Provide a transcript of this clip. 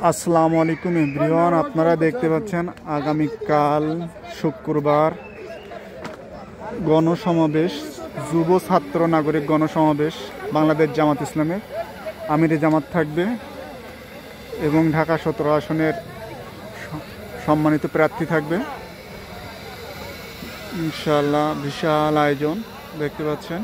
আসসালামু আলাইকুম এভরিওয়ান, আপনারা দেখতে পাচ্ছেন আগামীকাল শুক্রবার গণসমাবেশ, যুব ছাত্র নাগরিক গণসমাবেশ বাংলাদেশ জামাত ইসলামের আমিরে জামাত থাকবে এবং ঢাকা 17 আসনের সম্মানিত প্রার্থী থাকবে ইনশাআল্লাহ। বিশাল আয়োজন দেখতে পাচ্ছেন।